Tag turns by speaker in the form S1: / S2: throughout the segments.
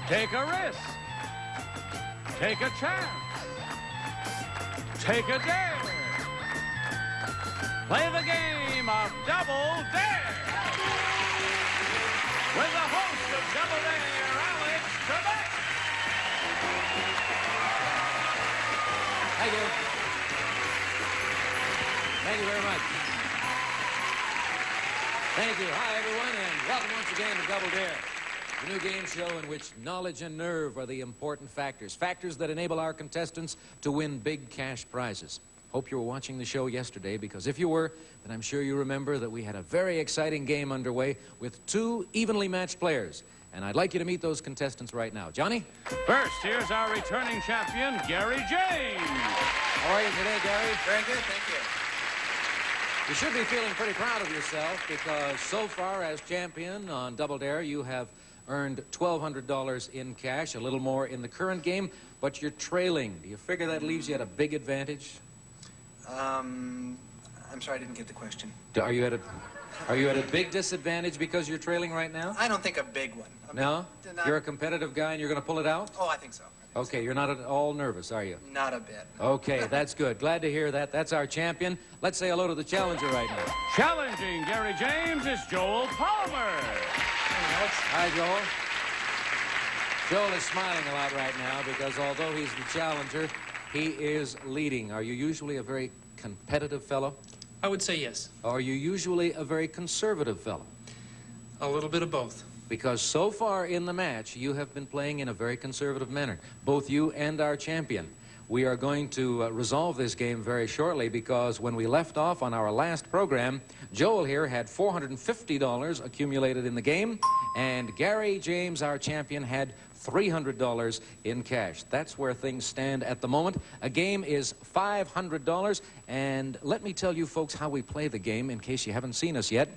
S1: Take a risk. Take a chance. Take a dare. Play the game of Double Dare. With the host of Double Dare, Alex Trebek.
S2: Thank you. Thank you very much. Thank you. Hi, everyone, and welcome once again to Double Dare, the new game show in which knowledge and nerve are the important factors, factors that enable our contestants to win big cash prizes. Hope you were watching the show yesterday, because if you were, then I'm sure you remember that we had a very exciting game underway with two evenly matched players. And I'd like you to meet those contestants right now. Johnny?
S1: First, here's our returning champion, Gary James.
S2: How are you today, Gary?
S3: Very good, thank you.
S2: You should be feeling pretty proud of yourself, because so far as champion on Double Dare, you have earned $1,200 in cash, a little more in the current game, but you're trailing. Do you figure that leaves you at a big advantage?
S3: I'm sorry, I didn't get the question.
S2: Are you at a big disadvantage because you're trailing right now?
S3: I don't think a big one.
S2: No? You're a competitive guy and you're going to pull it out?
S3: Oh, I think so.
S2: Okay, you're not at all nervous, are you?
S3: Not a bit.
S2: Okay, that's good. Glad to hear that. That's our champion. Let's say hello to the challenger right now.
S1: Challenging Gary James is Joel Palmer.
S2: Hi, Joel. Joel is smiling a lot right now because although he's the challenger, he is leading. Are you usually a very competitive fellow?
S4: I would say yes.
S2: Or are you usually a very conservative fellow?
S4: A little bit of both.
S2: Because so far in the match, you have been playing in a very conservative manner, both you and our champion. We are going to resolve this game very shortly, because when we left off on our last program, Joel here had $450 accumulated in the game, and Gary James, our champion, had $300 in cash. That's where things stand at the moment. A game is $500, and let me tell you folks how we play the game in case you haven't seen us yet.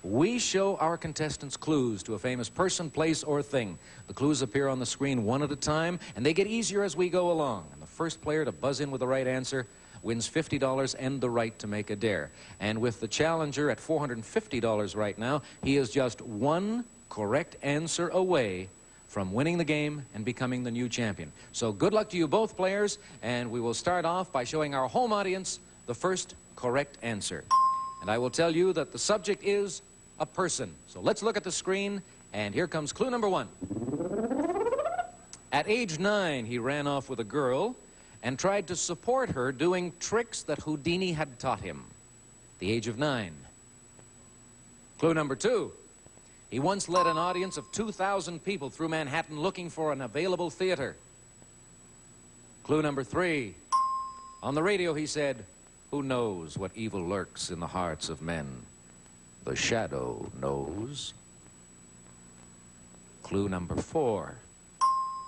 S2: We show our contestants clues to a famous person, place, or thing. The clues appear on the screen one at a time, and they get easier as we go along. And the first player to buzz in with the right answer wins $50 and the right to make a dare. And with the challenger at $450 right now, he is just one correct answer away from winning the game and becoming the new champion. So good luck to you both players, and we will start off by showing our home audience the first correct answer. And I will tell you that the subject is a person. So let's look at the screen, and here comes clue number one. At age 9, he ran off with a girl and tried to support her doing tricks that Houdini had taught him. The age of 9. Clue number 2. He once led an audience of 2,000 people through Manhattan looking for an available theater. Clue number 3. On the radio he said, "Who knows what evil lurks in the hearts of men? The shadow knows." Clue number 4.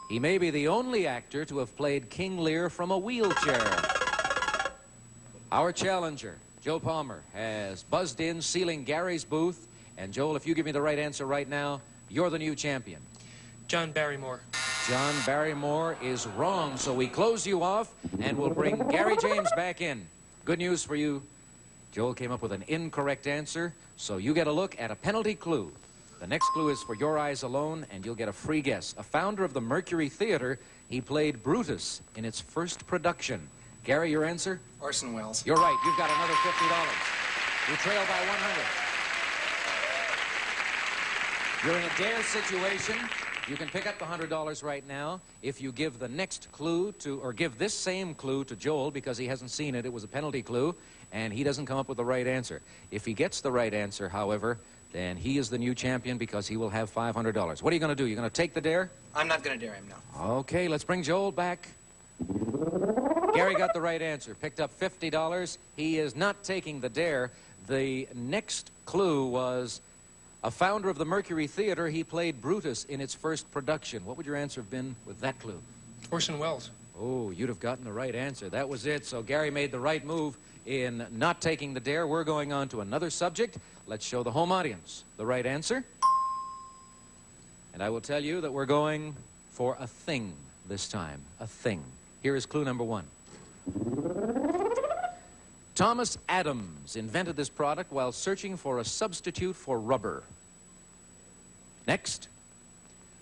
S2: He may be the only actor to have played King Lear from a wheelchair. Our challenger, Joe Palmer, has buzzed in, sealing Gary's booth. And Joel, if you give me the right answer right now, you're the new champion.
S4: John Barrymore.
S2: John Barrymore is wrong, so we close you off, and we'll bring Gary James back in. Good news for you. Joel came up with an incorrect answer, so you get a look at a penalty clue. The next clue is for your eyes alone, and you'll get a free guess. A founder of the Mercury Theater, he played Brutus in its first production. Gary, your answer?
S3: Orson Welles.
S2: You're right. You've got another $50. You trail by 100. You're in a dare situation. You can pick up the $100 right now if you give the next clue to, or give this same clue to Joel, because he hasn't seen it. It was a penalty clue, and he doesn't come up with the right answer. If he gets the right answer, however, then he is the new champion, because he will have $500. What are you going to do? You're going to take the dare?
S3: I'm not going to dare him, no.
S2: Okay, let's bring Joel back. Gary got the right answer, picked up $50. He is not taking the dare. The next clue was a founder of the Mercury Theater. He played Brutus in its first production. What would your answer have been with that clue?
S4: Orson Welles.
S2: Oh, you'd have gotten the right answer. That was it. So Gary made the right move in not taking the dare. We're going on to another subject. Let's show the home audience the right answer. And I will tell you that we're going for a thing this time. A thing. Here is clue number 1. Thomas Adams invented this product while searching for a substitute for rubber. Next.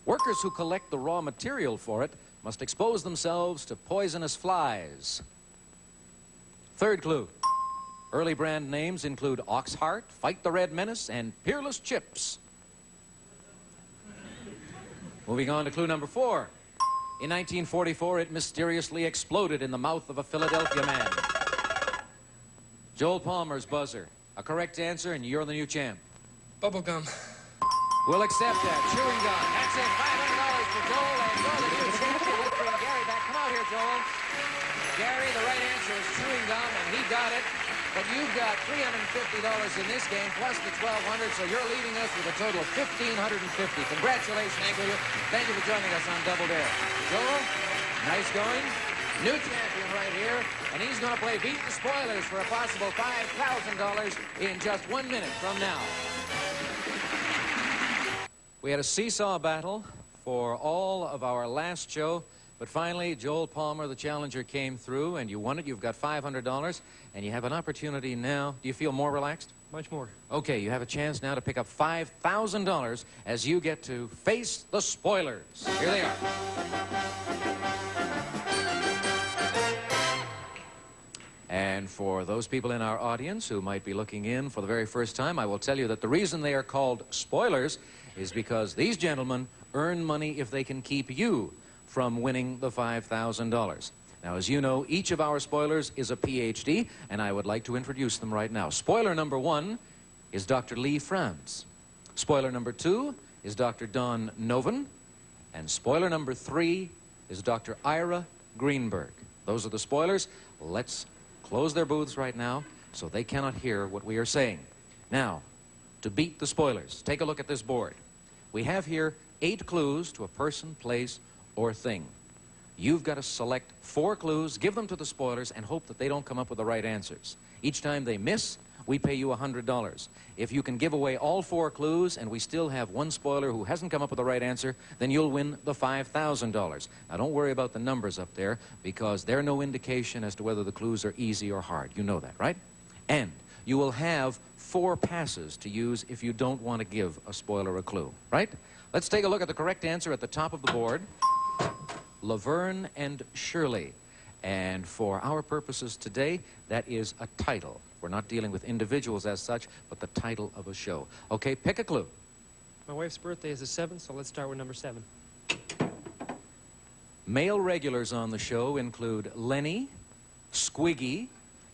S2: Workers who collect the raw material for it must expose themselves to poisonous flies. Third clue. Early brand names include Oxheart, Fight the Red Menace, and Peerless Chips. Moving on to clue number 4. In 1944, it mysteriously exploded in the mouth of a Philadelphia man. Joel Palmer's buzzer. A correct answer, and you're the new champ.
S4: Bubble gum.
S2: We'll accept that. Chewing gum. That's it. $500 for Joel, and you're the new champion. Let's bring Gary back. Come out here, Joel. Gary, the right answer is chewing gum, and he got it. But you've got $350 in this game, plus the $1,200, so you're leaving us with a total of $1,550. Congratulations to you. Thank you for joining us on Double Dare. Joel, nice going. New champion right here, and he's going to play Beat the Spoilers for a possible $5,000 in just 1 minute from now. We had a seesaw battle for all of our last show, but finally, Joel Palmer, the challenger, came through, and you won it. You've got $500, and you have an opportunity now. Do you feel more relaxed?
S4: Much more.
S2: Okay, you have a chance now to pick up $5,000 as you get to face the spoilers. Here they are. And for those people in our audience who might be looking in for the very first time, I will tell you that the reason they are called spoilers is because these gentlemen earn money if they can keep you from winning the $5,000. Now, as you know, each of our spoilers is a PhD, and I would like to introduce them right now. Spoiler number 1 is Dr. Lee Franz. Spoiler number 2 is Dr. Don Noven. And spoiler number 3 is Dr. Ira Greenberg. Those are the spoilers. Let's close their booths right now so they cannot hear what we are saying. Now, to beat the spoilers, take a look at this board. We have here 8 clues to a person, place, or thing. You've got to select 4 clues, give them to the spoilers, and hope that they don't come up with the right answers. Each time they miss, we pay you $100. If you can give away all 4 clues and we still have one spoiler who hasn't come up with the right answer, then you'll win the $5,000. Now, don't worry about the numbers up there because they're no indication as to whether the clues are easy or hard. You know that, right? And you will have 4 passes to use if you don't want to give a spoiler a clue, right? Let's take a look at the correct answer at the top of the board. Laverne and Shirley. And for our purposes today, that is a title. We're not dealing with individuals as such, but the title of a show. Okay, pick a clue.
S4: My wife's birthday is the 7th, so let's start with number 7.
S2: Male regulars on the show include Lenny, Squiggy,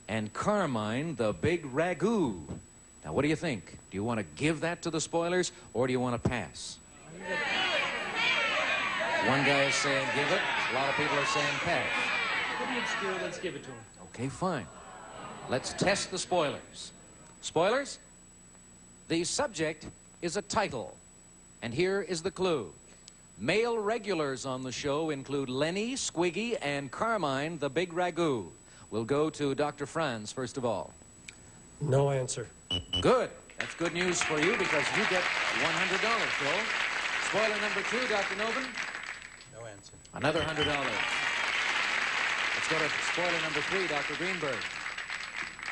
S2: and Carmine, the Big Ragu. Now, what do you think? Do you want to give that to the spoilers, or do you want to pass? One guy is saying give it. A lot of people are saying pass.
S4: Pretty obscure, let's give it to him.
S2: Okay, fine. Let's test the spoilers. Spoilers? The subject is a title. And here is the clue. Male regulars on the show include Lenny, Squiggy, and Carmine, the Big Ragu. We'll go to Dr. Franz first of all.
S5: No answer.
S2: Good. That's good news for you because you get $100, Joel. Spoiler number 2, Dr. Noven.
S3: No answer.
S2: Another $100. Let's go to spoiler number 3, Dr. Greenberg.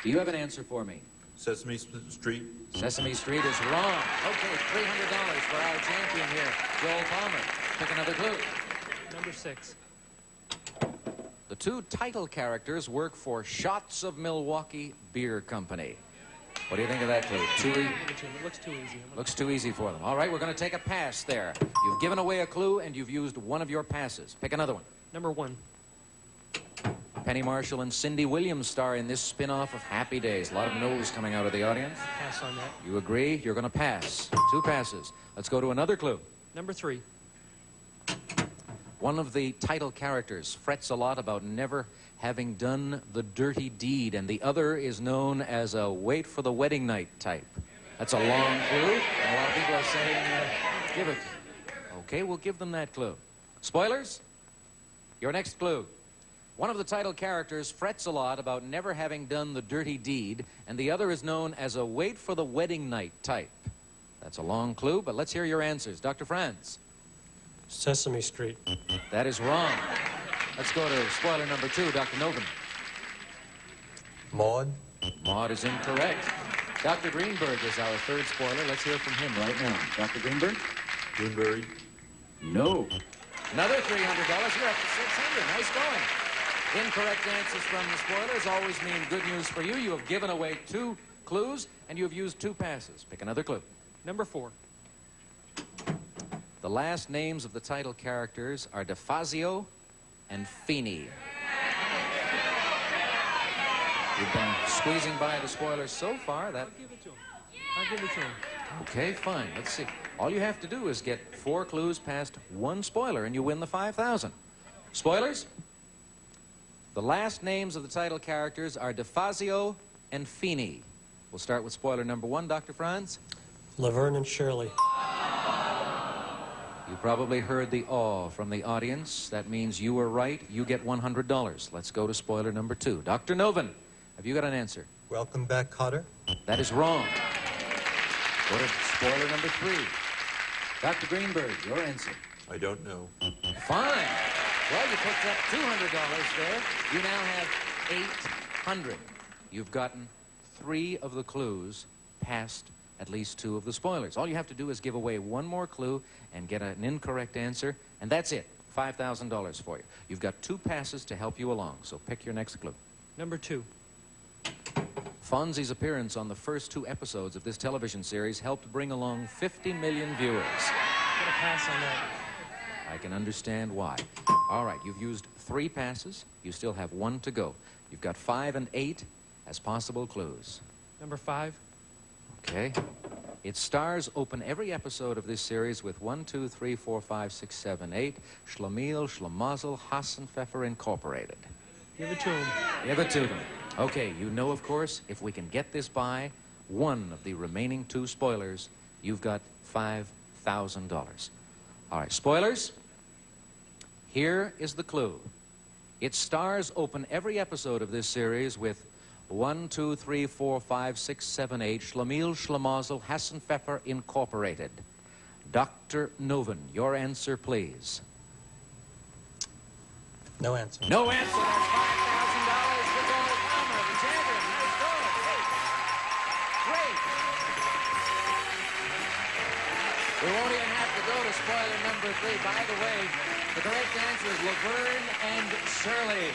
S2: Do you have an answer for me?
S6: Sesame Street.
S2: Sesame Street is wrong. Okay, $300 for our champion here, Joel Palmer. Pick another clue.
S4: Number 6.
S2: The 2 title characters work for Shots of Milwaukee Beer Company. What do you think of that clue?
S4: It looks too easy.
S2: Looks too easy for them. All right, we're going to take a pass there. You've given away a clue, and you've used one of your passes. Pick another one.
S4: Number 1.
S2: Penny Marshall and Cindy Williams star in this spin-off of Happy Days. A lot of no's coming out of the audience.
S4: Pass on that.
S2: You agree? You're going to pass. 2 passes. Let's go to another clue.
S4: Number 3.
S2: One of the title characters frets a lot about never having done the dirty deed, and the other is known as a wait for the wedding night type. That's a long clue, and a lot of people are saying, give it. Okay, we'll give them that clue. Spoilers? Your next clue. One of the title characters frets a lot about never having done the dirty deed, and the other is known as a wait for the wedding night type. That's a long clue, but let's hear your answers. Dr. Franz.
S5: Sesame Street.
S2: That is wrong. Let's go to spoiler number 2, Dr. Noven.
S5: Maud.
S2: Maud is incorrect. Dr. Greenberg is our 3rd spoiler. Let's hear from him right now. Dr. Greenberg?
S6: Greenberry.
S2: No. Another $300. You're up to $600. Nice going. Incorrect answers from the spoilers always mean good news for you. You have given away 2 clues, and you have used 2 passes. Pick another clue.
S4: Number 4.
S2: The last names of the title characters are DeFazio and Feeney. You've been squeezing by the spoilers so far. That.
S4: I'll give it to him. I'll give it to him.
S2: Okay, fine. Let's see. All you have to do is get 4 clues past 1 spoiler, and you win the $5,000. Spoilers? The last names of the title characters are DeFazio and Feeney. We'll start with spoiler number 1, Dr. Franz.
S5: Laverne and Shirley.
S2: You probably heard the awe from the audience. That means you were right. You get $100. Let's go to spoiler number 2. Dr. Novin, have you got an answer?
S6: Welcome back, Cotter.
S2: That is wrong. Go to spoiler number 3. Dr. Greenberg, your answer.
S6: I don't know.
S2: Fine. Well, you picked up $200 there. You now have $800. You've gotten 3 of the clues past at least 2 of the spoilers. All you have to do is give away 1 more clue and get an incorrect answer, and that's it. $5,000 for you. You've got 2 passes to help you along, so pick your next clue.
S4: Number 2.
S2: Fonzie's appearance on the first 2 episodes of this television series helped bring along 50 million viewers.
S4: I'm going to pass on that.
S2: I can understand why. All right, you've used 3 passes. You still have 1 to go. You've got 5 and 8 as possible clues.
S4: Number 5.
S2: Okay. Its stars open every episode of this series with 1, 2, 3, 4, 5, 6, 7, 8. Schlemiel, Schlemazel, Hassenpfeffer Incorporated.
S4: Give it to him.
S2: Give it to them. Okay, you know, of course, if we can get this by 1 of the remaining 2 spoilers, you've got $5,000. All right, spoilers. Here is the clue. Its stars open every episode of this series with 1, 2, 3, 4, 5, 6, 7, 8. Schlemiel, Schlemazel, Hassenpfeffer Incorporated. Dr. Novin, your answer, please.
S6: No answer.
S2: No answer. That's $5,000 for Donald Palmer, the champion. Nice going. Great. We won't even have to go to spoiler number 3. By the way, the correct answer is Laverne and Shirley.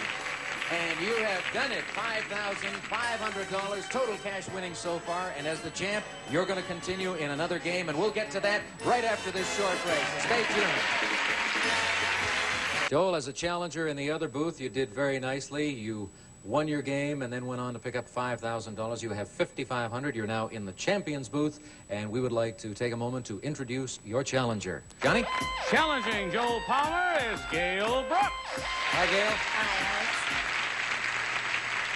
S2: And you have done it. $5,500 total cash winning so far. And as the champ, you're going to continue in another game. And we'll get to that right after this short break. So stay tuned. Joel, as a challenger in the other booth, you did very nicely. You won your game and then went on to pick up $5,000. You have $5,500. You're now in the champions booth. And we would like to take a moment to introduce your challenger. Johnny?
S1: Challenging Joel Palmer is Gail Brooks.
S2: Hi, Gail.
S7: Hi, Alex.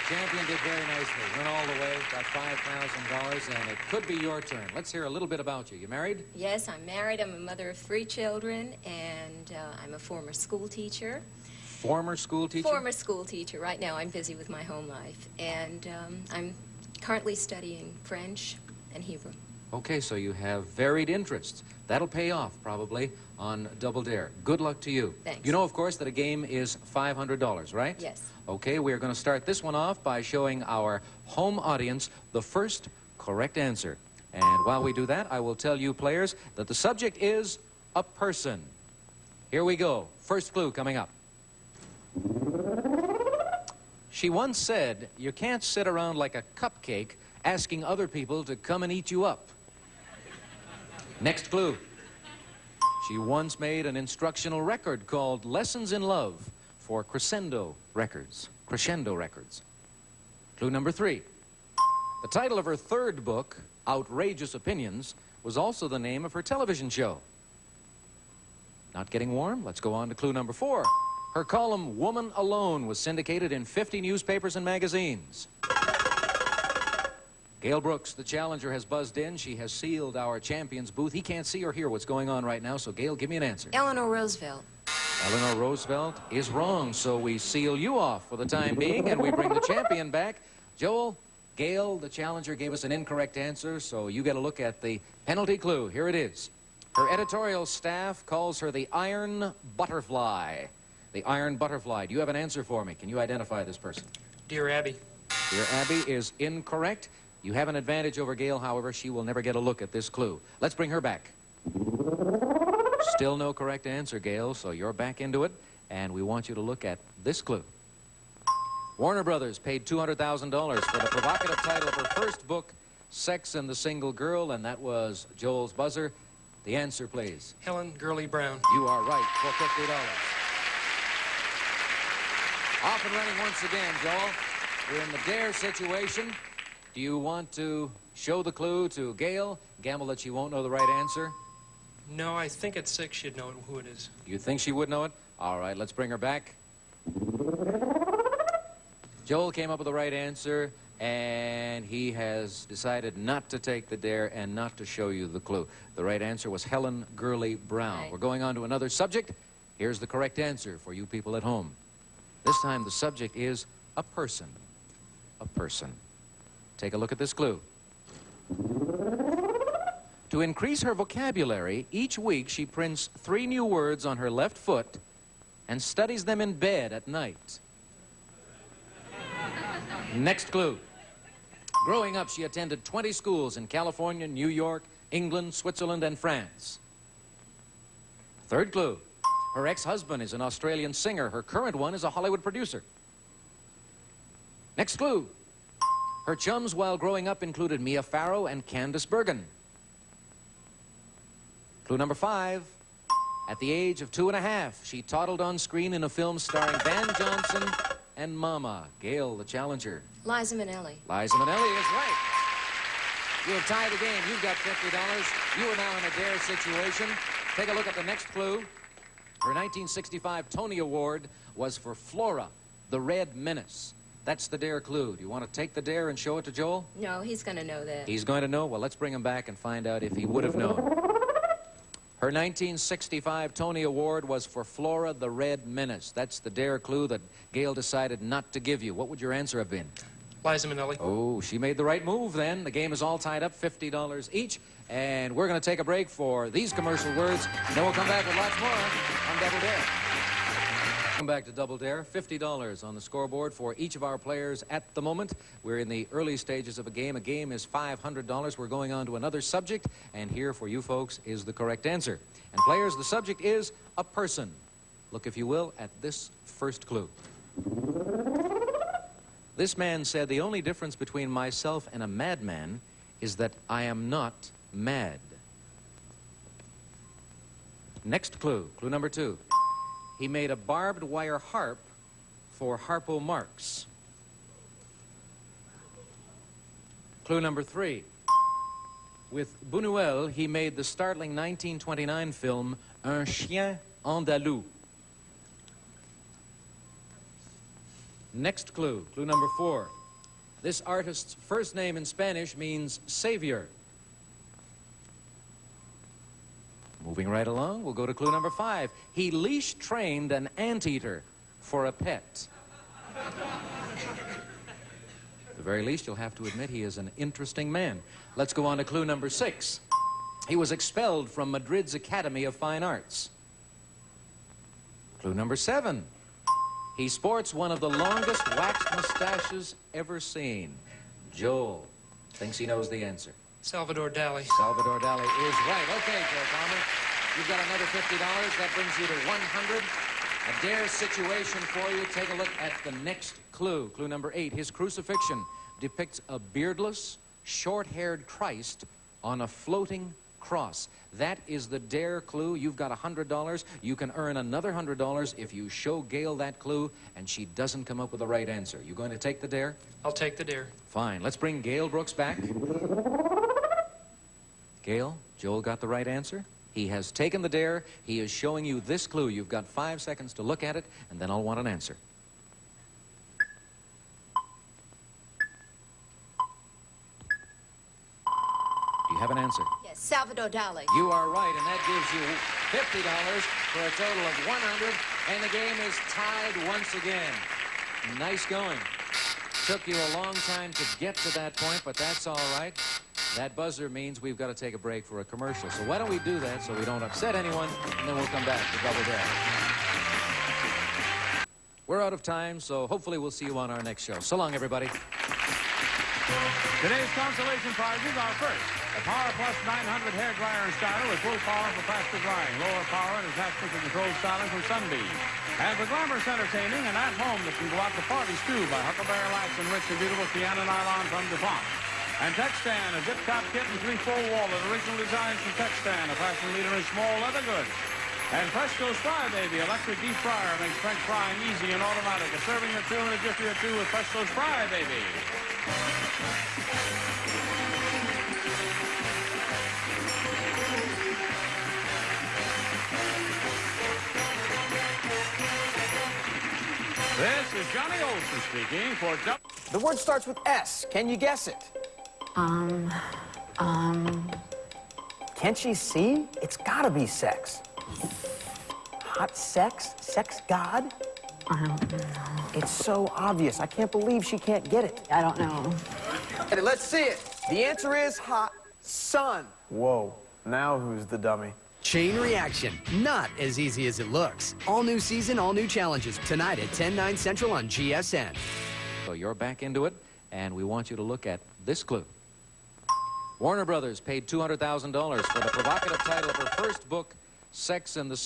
S2: Champion did very nicely. Went all the way, got $5,000, and it could be your turn. Let's hear a little bit about you. You married?
S7: Yes, I'm married. I'm a mother of 3 children, and I'm a former school teacher.
S2: Former school teacher?
S7: Former school teacher. Right now, I'm busy with my home life, and I'm currently studying French and Hebrew.
S2: Okay, so you have varied interests. That'll pay off, probably, on Double Dare. Good luck to you.
S7: Thanks.
S2: You know, of course, that a game is $500, right?
S7: Yes.
S2: Okay, we're going to start this one off by showing our home audience the first correct answer. And while we do that, I will tell you, players, that the subject is a person. Here we go. First clue coming up. She once said, you can't sit around like a cupcake asking other people to come and eat you up. Next clue. She once made an instructional record called Lessons in Love for Crescendo Records. Crescendo Records. Clue number 3. The title of her 3rd book, Outrageous Opinions, was also the name of her television show. Not getting warm? Let's go on to clue number 4. Her column, Woman Alone, was syndicated in 50 newspapers and magazines. Gail Brooks, the challenger, has buzzed in. She has sealed our champion's booth. He can't see or hear what's going on right now, so Gail, give me an answer.
S7: Eleanor Roosevelt.
S2: Eleanor Roosevelt is wrong, so we seal you off for the time being, and we bring the champion back. Joel, Gail, the challenger, gave us an incorrect answer, so you get a look at the penalty clue. Here it is. Her editorial staff calls her the Iron Butterfly. The Iron Butterfly. Do you have an answer for me? Can you identify this person?
S4: Dear Abby.
S2: Dear Abby is incorrect. You have an advantage over Gail, however. She will never get a look at this clue. Let's bring her back. Still no correct answer, Gail, so you're back into it, and we want you to look at this clue. Warner Brothers paid $200,000 for the provocative title of her first book, Sex and the Single Girl, and that was Joel's buzzer. The answer, please.
S4: Helen Gurley Brown.
S2: You are right for $50. Off and running once again, Joel. We're in the dare situation. Do you want to show the clue to Gail? Gamble that she won't know the right answer?
S4: No, I think at 6 she'd know who it is.
S2: You think she would know it? All right, let's bring her back. Joel came up with the right answer, and he has decided not to take the dare and not to show you the clue. The right answer was Helen Gurley Brown.
S7: Right.
S2: We're going on to another subject. Here's the correct answer for you people at home. This time the subject is a person. A person. Take a look at this clue. To increase her vocabulary, each week she prints 3 new words on her left foot and studies them in bed at night. Next clue. Growing up, she attended 20 schools in California, New York, England, Switzerland, and France. Third clue. Her ex-husband is an Australian singer. Her current one is a Hollywood producer. Next clue. Her chums while growing up included Mia Farrow and Candice Bergen. Clue number 5. At the age of 2.5, she toddled on screen in a film starring Van Johnson and Mama. Gail, the challenger.
S7: Liza Minnelli.
S2: Liza Minnelli is right. You have tied the game. You've got $50. You are now in a dare situation. Take a look at the next clue. Her 1965 Tony Award was for Flora, the Red Menace. That's the dare clue. Do you want to take the dare and show it to Joel?
S7: No, he's going to know that.
S2: He's going to know? Well, let's bring him back and find out if he would have known. Her 1965 Tony Award was for Flora, the Red Menace. That's the dare clue that Gail decided not to give you. What would your answer have been?
S4: Liza Minnelli.
S2: Oh, she made the right move then. The game is all tied up, $50 each. And we're going to take a break for these commercial words. And then we'll come back with lots more on Double Dare. Welcome back to Double Dare. $50 on the scoreboard for each of our players at the moment. We're in the early stages of a game. A game is $500. We're going on to another subject. And here for you folks is the correct answer. And players, the subject is a person. Look, if you will, at this first clue. This man said, the only difference between myself and a madman is that I am not mad. Next clue, clue number 2. He made a barbed wire harp for Harpo Marx. Clue number 3. With Buñuel, he made the startling 1929 film Un Chien Andalou. Next clue, clue number 4. This artist's first name in Spanish means savior. Moving right along, we'll go to clue number 5. He leash-trained an anteater for a pet. At the very least, you'll have to admit he is an interesting man. Let's go on to clue number 6. He was expelled from Madrid's Academy of Fine Arts. Clue number 7. He sports one of the longest waxed mustaches ever seen. Joel thinks he knows the answer.
S4: Salvador Dali.
S2: Salvador Dali is right. Okay, Joe Palmer, you've got another $50. That brings you to 100. A dare situation for you. Take a look at the next clue. Clue number 8. His crucifixion depicts a beardless, short-haired Christ on a floating cross. That is the dare clue. You've got $100. You can earn another $100 if you show Gail that clue and she doesn't come up with the right answer. You going to take the dare?
S4: I'll take the dare.
S2: Fine. Let's bring Gail Brooks back. Gail, Joel got the right answer. He has taken the dare. He is showing you this clue. You've got 5 seconds to look at it, and then I'll want an answer. Do you have an answer?
S7: Yes, Salvador Dali.
S2: You are right, and that gives you $50 for a total of 100, and the game is tied once again. Nice going. Took you a long time to get to that point, but that's all right. That buzzer means we've got to take a break for a commercial. So why don't we do that so we don't upset anyone, and then we'll come back to Double Dare. We're out of time, so hopefully we'll see you on our next show. So long, everybody.
S1: Today's consolation prizes are first, The Power Plus 900 hair dryer and styler with full power for faster drying, lower power and attachment to controlled styling from Sunbeam. And for glamorous entertaining and at home that can go out to parties too by Huckleberry Lights and rich and beautiful Kiana nylon from DuPont. And Textan, a zip top kit and 3-4 wallet, original designs from Textan, a fashion leader in small leather goods. And Presto's Fry Baby, electric deep fryer, makes French frying easy and automatic. A serving of 2 and a jiffy or 2 with Presto's Fry Baby. This is Johnny Olson speaking for...
S8: The word starts with S. Can you guess it? Can't she see? It's gotta be sex. Hot sex? Sex god?
S9: I don't know.
S8: It's so obvious. I can't believe she can't get it.
S9: I don't know.
S8: Let's see it. The answer is hot sun.
S10: Whoa. Now who's the dummy?
S11: Chain Reaction. Not as easy as it looks. All new season, all new challenges. Tonight at 10/9 Central on GSN.
S2: So you're back into it, and we want you to look at this clue. Warner Brothers paid $200,000 for the provocative title of her first book, Sex and the